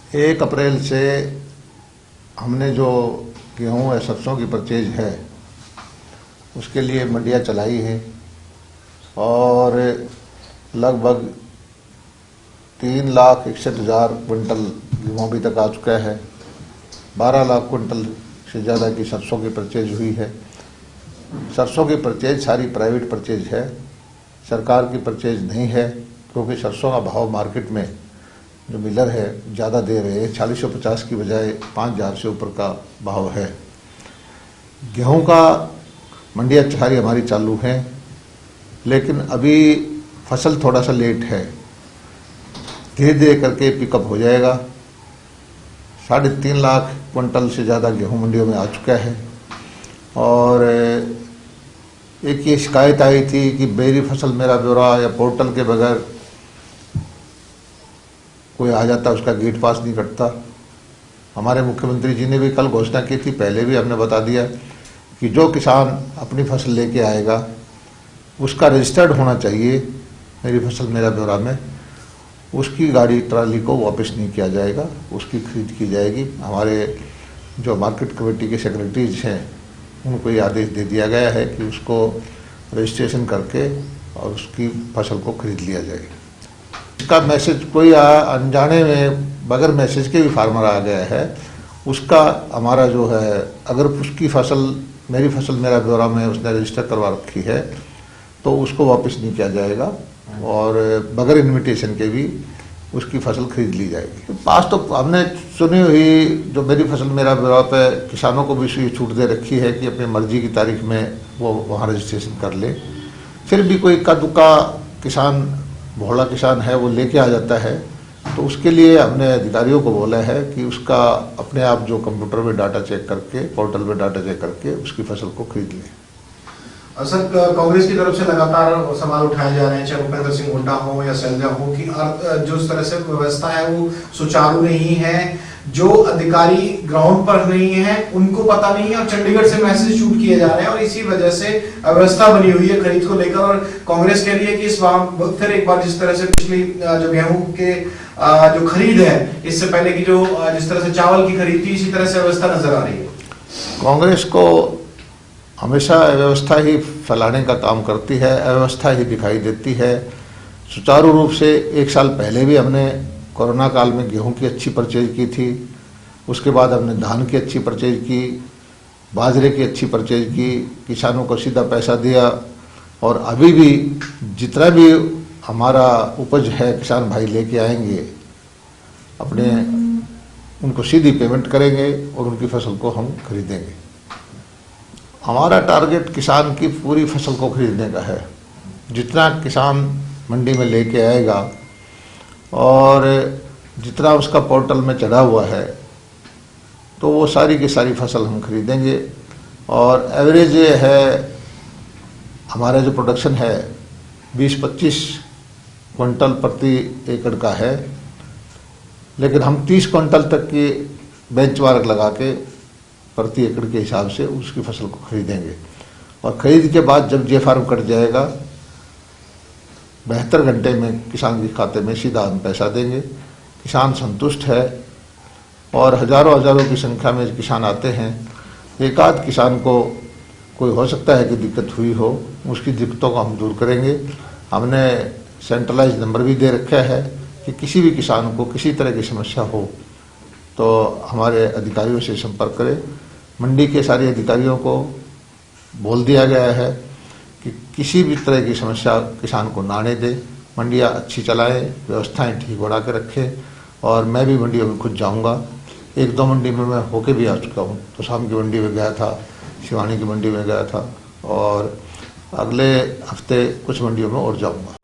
1 अप्रैल से हमने जो गेहूँ या सरसों की परचेज है उसके लिए मंडियाँ चलाई है और लगभग 3,61,000 क्विंटल गेहूँ अभी तक आ चुका है। 12 लाख क्विंटल से ज़्यादा की सरसों की परचेज हुई है। सरसों की परचेज सारी प्राइवेट परचेज है, सरकार की परचेज नहीं है, क्योंकि सरसों का भाव मार्केट में जो मिलर है ज़्यादा दे रहे हैं। 450 की बजाय 5,000 से ऊपर का भाव है। गेहूं का मंडियाँ सारी हमारी चालू हैं, लेकिन अभी फसल थोड़ा सा लेट है, धीरे धीरे करके पिकअप हो जाएगा। 3.5 लाख क्विंटल से ज़्यादा गेहूं मंडियों में आ चुका है। और एक ये शिकायत आई थी कि मेरी फसल मेरा ब्यौरा या पोर्टल के बगैर कोई आ जाता, उसका गेट पास नहीं कटता। हमारे मुख्यमंत्री जी ने भी कल घोषणा की थी, पहले भी हमने बता दिया कि जो किसान अपनी फसल लेके आएगा उसका रजिस्टर्ड होना चाहिए मेरी फसल मेरा ब्यौरा में, उसकी गाड़ी ट्राली को वापस नहीं किया जाएगा, उसकी खरीद की जाएगी। हमारे जो मार्केट कमेटी के सेक्रेटरीज हैं उनको ये आदेश दे दिया गया है कि उसको रजिस्ट्रेशन करके और उसकी फसल को खरीद लिया जाए। इसका मैसेज कोई अनजाने में बगैर मैसेज के भी फार्मर आ गया है, उसका हमारा जो है, अगर उसकी फसल मेरी फसल मेरा ब्यौरा में उसने रजिस्टर करवा रखी है तो उसको वापस नहीं किया जाएगा और बगैर इन्विटेशन के भी उसकी फसल खरीद ली जाएगी। पास तो हमने सुनी हुई जो मेरी फसल मेरा ब्यौरा पे किसानों को भी ये छूट दे रखी है कि अपनी मर्जी की तारीख में वो वहाँ रजिस्ट्रेशन कर ले। फिर भी कोई इक्का दुक्का किसान, भोला किसान है, वो लेके आ जाता है, तो उसके लिए हमने अधिकारियों को बोला है कि उसका अपने आप जो कंप्यूटर में डाटा चेक करके, पोर्टल में डाटा चेक करके उसकी फसल को खरीद लें। सर, कांग्रेस की तरफ से लगातार सवाल उठाए जा रहे हैं, चाहे भूपेंद्र सिंह हुड्डा हो या शैलजा हो, कि जो इस तरह से व्यवस्था है वो सुचारू नहीं है, जो अधिकारी ग्राउंड पर नहीं है उनको पता नहीं है और चंडीगढ़ से मैसेज शूट किए जा रहे हैं और इसी वजह से व्यवस्था बनी हुई है खरीद को लेकर। और कांग्रेस के लिए कि इस बार फिर एक बार जिस तरह से पिछली जो गेहूं के जो खरीद है, इससे पहले की जो जिस तरह से चावल की खरीद थी, इसी तरह से व्यवस्था नजर आ रही है। कांग्रेस को हमेशा अव्यवस्था ही फैलाने का काम करती है, अव्यवस्था ही दिखाई देती है। सुचारू रूप से 1 साल पहले भी हमने कोरोना काल में गेहूं की अच्छी परचेज की थी, उसके बाद हमने धान की अच्छी परचेज की, बाजरे की अच्छी परचेज की, किसानों को सीधा पैसा दिया। और अभी भी जितना भी हमारा उपज है किसान भाई लेके आएंगे अपने, उनको सीधी पेमेंट करेंगे और उनकी फसल को हम खरीदेंगे। हमारा टारगेट किसान की पूरी फसल को खरीदने का है। जितना किसान मंडी में लेके आएगा और जितना उसका पोर्टल में चढ़ा हुआ है तो वो सारी की सारी फसल हम खरीदेंगे। और एवरेज ये है, हमारा जो प्रोडक्शन है 20-25 क्विंटल प्रति एकड़ का है, लेकिन हम 30 क्विंटल तक की बेंचमार्क लगा के प्रति एकड़ के हिसाब से उसकी फसल को खरीदेंगे। और खरीद के बाद जब जे फार्म कट जाएगा 72 घंटे में किसान के खाते में सीधा हम पैसा देंगे। किसान संतुष्ट है और हजारों की संख्या में किसान आते हैं। एक आध किसान को कोई हो सकता है कि दिक्कत हुई हो, उसकी दिक्कतों को हम दूर करेंगे। हमने सेंट्रलाइज नंबर भी दे रखा है कि किसी भी किसान को किसी तरह की समस्या हो तो हमारे अधिकारियों से संपर्क करें। मंडी के सारे अधिकारियों को बोल दिया गया है कि किसी भी तरह की समस्या किसान को ना आने दें, मंडियाँ अच्छी चलाएं, व्यवस्थाएं ठीक बना के रखें। और मैं भी मंडियों में खुद जाऊंगा, 1-2 मंडी में मैं होके भी आ चुका हूँ। तो शाम की मंडी में गया था, शिवानी की मंडी में गया था और अगले हफ्ते कुछ मंडियों में और जाऊंगा।